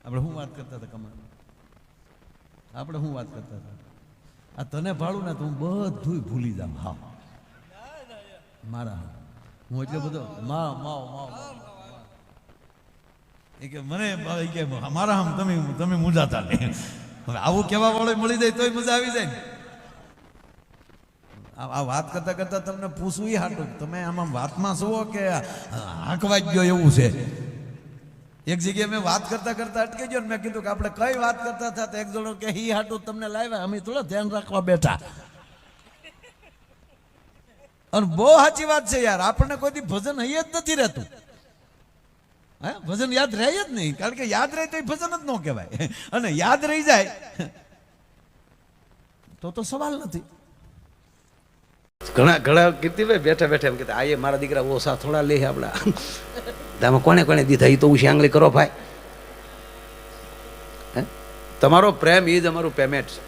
આપણે શું વાત કરતા હતા કમળ? આપણે શું વાત કરતા હતા? આ તને ભાડું ને તો હું બધું ભૂલી જાઉં. હા મારા હું એટલે બધો માવ માવ માવ એ કે મને કે મારા આમ તમે મૂંઝાતા નહીં. હવે આવું કહેવા વાળો મળી જાય તોય મજા આવી જાય ને. આ વાત કરતા કરતા તમને પૂછવું હાટું તમે આમાં વાતમાં છો કે હાંકવા જ ગયો એવું છે. એક જગ્યાએ મેં વાત કરતા કરતા અટકી ગયો ને મેં કીધું કે આપણે કઈ વાત કરતા હતા તો એક જણો કે હી હાટું તમને લાવ્યા અમે થોડા ધ્યાન રાખવા બેઠા. અને બહુ સાચી વાત છે યાર, આપણને કોઈ ભજન હૈયે જ નથી રહેતું. હે ભજન યાદ રહે જ નહીં, કારણ કે યાદ રહે તો એ ભજન જ ન કહેવાય. અને યાદ રહી જાય તો સવાલ નથી. ઘણા કીર્તિભાઈ બેઠા બેઠા એમ કહેતા આયે મારા દીકરા ઓછા થોડા લે આપણા આમાં કોને કોને દીધા એ તો ઉછી આંગળી કરો ભાઈ. તમારો પ્રેમ એ જ અમારું પેમેન્ટ છે.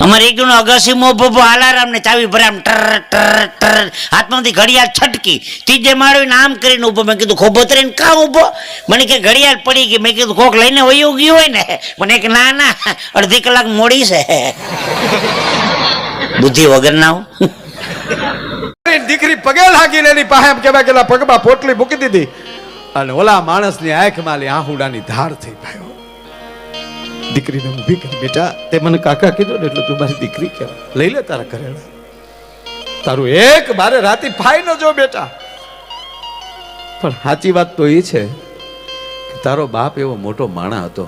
અમારે એક નો અગાસી મો ભો અલાર્મ ને ચાવી ભરે આમ ટર ટર ટર હાથમાંથી ઘડિયાળ છટકી ત્રીજે માળીને આમ કરીને ઉભો. મેં કીધું ખોબો તરીને કામ ઉભો? મને કે ઘડિયાળ પડી ગઈ. મેં કીધું કોક લઈને વયું ગયું હોય ને. મને કે ના ના અડધી કલાક મોડી છે. બુદ્ધિ વગર ના દીકરી પગે લાગીને એની પાસે એમ કહેવાય કે પગમાં પોટલી મૂકી દીધી અને ઓલા માણસની આંખમાં આહુડાની ધાર થઈ ભાઈ. દીકરીને ઊભી કરી બેટા તે મને કાકા કીધું ને એટલે તું મારી દીકરી કહેવાય. લઈ લે તારા ઘરેણા. તારું એક બારે રાતે ફાઈ ન જો બેટા. પણ સાચી વાત તો એ છે કે તારો બાપ એવો મોટો માણા હતો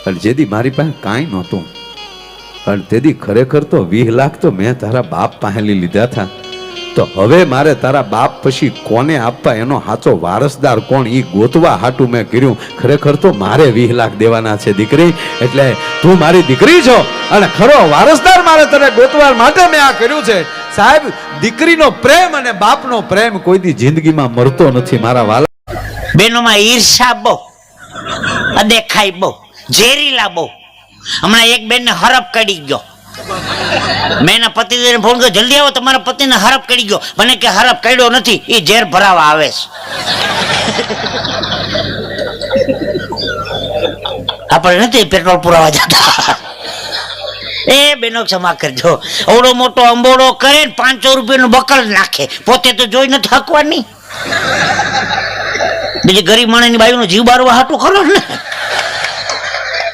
અને જેથી મારી પાસે કાંઈ નહોતું અને તેથી ખરેખર તો 20 લાખ તો મેં તારા બાપ પાસે લીધા હતા. તો હવે મારે તારા બાપ પછી કોને આપવા એનો સાચો વારસદાર કોણ એ ગોતવા હાટું મેં કર્યું. ખરેખર તો મારે 20 લાખ દેવાના છે દીકરી. એટલે તું મારી દીકરી છો અને ખરો વારસદાર મારે તને ગોતવા માટે મેં આ કર્યું છે. સાહેબ દીકરીનો પ્રેમ અને બાપનો પ્રેમ કોઈ દી જિંદગીમાં મરતો નથી મારા વાલા. બેનોમાં ઈર્ષા બહુ, અદેખાઈ બહુ, ઝેરીલા બહુ. હમણાં એક બેન ને હરફ કડી ગયો. મેં એના પતિને ફોન કર્યો જલ્દી આવો તમારા પતિને હરફ કડી ગયો. મને કે હરફ કડ્યો નથી એ ઝેર ભરાવા આવે છે. આપણે નથી પેટ્રોલ પુરાવા જતા. એ બેનો ક્ષમા કરજો. અવડો મોટો અંબોડો કરે 500 રૂપિયાનું બકલ નાખે પોતે તો જોઈ નથી હકવાની. બીજી ગરીબ માણસની બાયુનો જીવ બારવા હાટું ખરો ને.